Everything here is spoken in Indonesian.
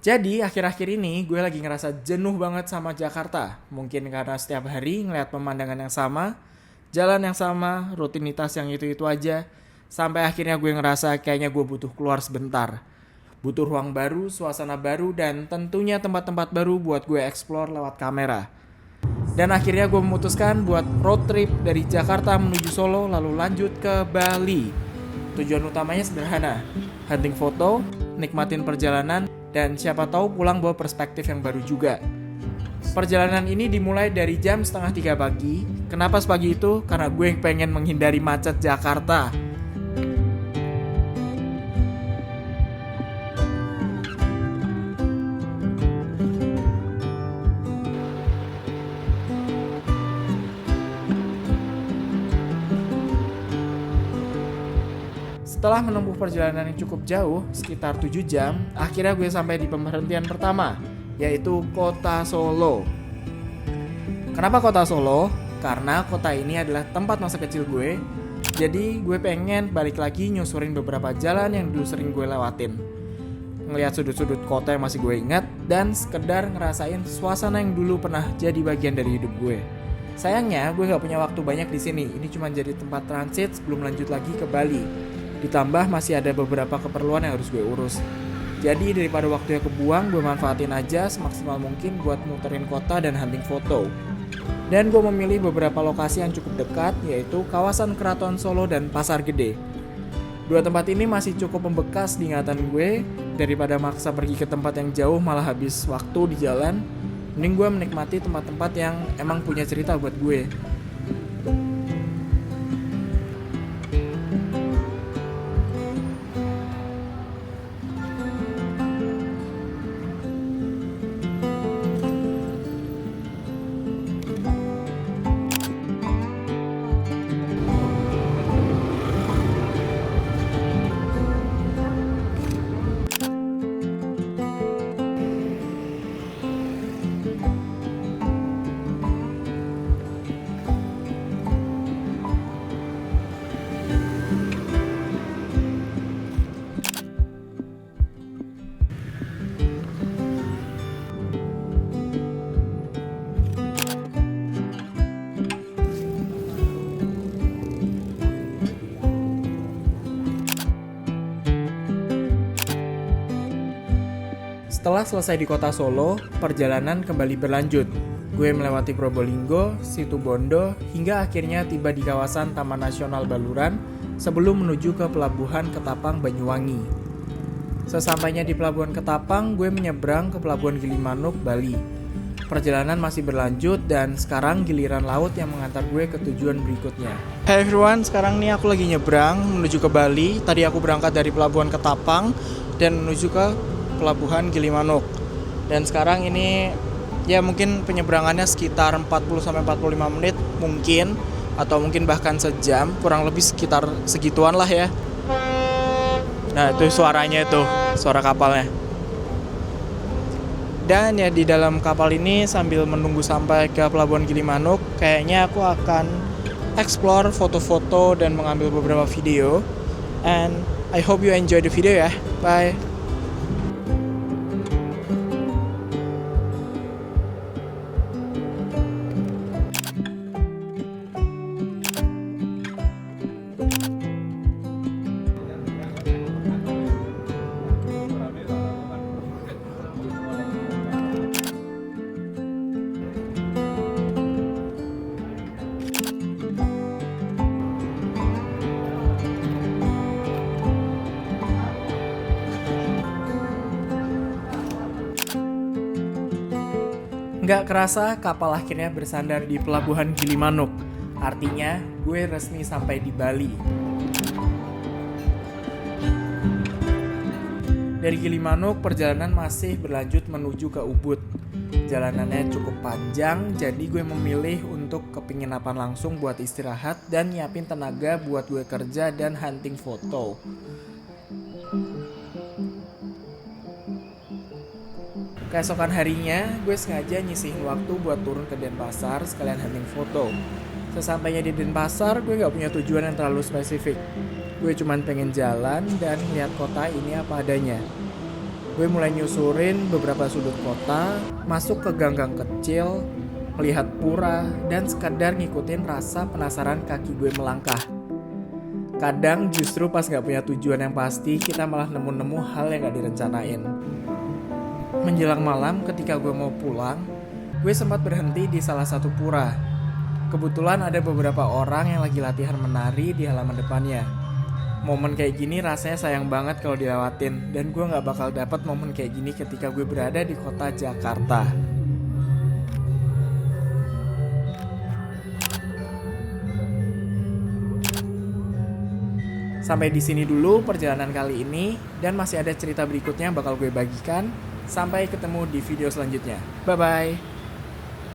Jadi akhir-akhir ini gue lagi ngerasa jenuh banget sama Jakarta. Mungkin karena setiap hari ngeliat pemandangan yang sama, jalan yang sama, rutinitas yang itu-itu aja. Sampai akhirnya gue ngerasa kayaknya gue butuh keluar sebentar. Butuh ruang baru, suasana baru, dan tentunya tempat-tempat baru buat gue explore lewat kamera. Dan akhirnya gue memutuskan buat road trip dari Jakarta menuju Solo lalu lanjut ke Bali. Tujuan utamanya sederhana, hunting foto, nikmatin perjalanan, dan siapa tahu pulang bawa perspektif yang baru juga. Perjalanan ini dimulai dari jam setengah 3 pagi. Kenapa sepagi itu? Karena gue pengen menghindari macet Jakarta. Setelah menempuh perjalanan yang cukup jauh, sekitar 7 jam, akhirnya gue sampai di pemberhentian pertama, yaitu Kota Solo. Kenapa Kota Solo? Karena kota ini adalah tempat masa kecil gue, jadi gue pengen balik lagi nyusurin beberapa jalan yang dulu sering gue lewatin. Ngelihat sudut-sudut kota yang masih gue ingat, dan sekedar ngerasain suasana yang dulu pernah jadi bagian dari hidup gue. Sayangnya, gue gak punya waktu banyak di sini. Ini cuma jadi tempat transit sebelum lanjut lagi ke Bali. Ditambah masih ada beberapa keperluan yang harus gue urus. Jadi daripada waktunya kebuang, gue manfaatin aja semaksimal mungkin buat muterin kota dan hunting foto. Dan gue memilih beberapa lokasi yang cukup dekat, yaitu kawasan Keraton Solo dan Pasar Gede. Dua tempat ini masih cukup membekas di ingatan gue. Daripada maksa pergi ke tempat yang jauh malah habis waktu di jalan, mending gue menikmati tempat-tempat yang emang punya cerita buat gue. Setelah selesai di kota Solo, perjalanan kembali berlanjut. Gue melewati Probolinggo, Situbondo, hingga akhirnya tiba di kawasan Taman Nasional Baluran sebelum menuju ke Pelabuhan Ketapang Banyuwangi. Sesampainya di Pelabuhan Ketapang, gue menyeberang ke Pelabuhan Gilimanuk, Bali. Perjalanan masih berlanjut dan sekarang giliran laut yang mengantar gue ke tujuan berikutnya. Hey everyone, sekarang nih aku lagi nyebrang menuju ke Bali. Tadi aku berangkat dari Pelabuhan Ketapang dan menuju ke Pelabuhan Gilimanuk. Dan sekarang ini ya mungkin penyeberangannya sekitar 40-45 menit mungkin, atau mungkin bahkan sejam, kurang lebih sekitar segituan lah ya. Nah itu suaranya itu, suara kapalnya. Dan ya di dalam kapal ini sambil menunggu sampai ke Pelabuhan Gilimanuk, kayaknya aku akan explore foto-foto dan mengambil beberapa video. And I hope you enjoy the video ya. Bye. Nggak kerasa kapal akhirnya bersandar di Pelabuhan Gilimanuk. Artinya gue resmi sampai di Bali. Dari Gilimanuk perjalanan masih berlanjut menuju ke Ubud. Jalanannya cukup panjang, jadi gue memilih untuk ke penginapan langsung buat istirahat dan nyiapin tenaga buat gue kerja dan hunting foto. Keesokan harinya, gue sengaja nyisihin waktu buat turun ke Denpasar sekalian hunting foto. Sesampainya di Denpasar, gue gak punya tujuan yang terlalu spesifik. Gue cuman pengen jalan dan lihat kota ini apa adanya. Gue mulai nyusurin beberapa sudut kota, masuk ke gang-gang kecil, melihat pura, dan sekadar ngikutin rasa penasaran kaki gue melangkah. Kadang justru pas gak punya tujuan yang pasti, kita malah nemu-nemu hal yang gak direncanain. Menjelang malam ketika gue mau pulang, gue sempat berhenti di salah satu pura. Kebetulan ada beberapa orang yang lagi latihan menari di halaman depannya. Momen kayak gini rasanya sayang banget kalau dilewatin, dan gue gak bakal dapat momen kayak gini ketika gue berada di kota Jakarta. Sampai di sini dulu perjalanan kali ini, dan masih ada cerita berikutnya bakal gue bagikan. Sampai ketemu di video selanjutnya. Bye-bye.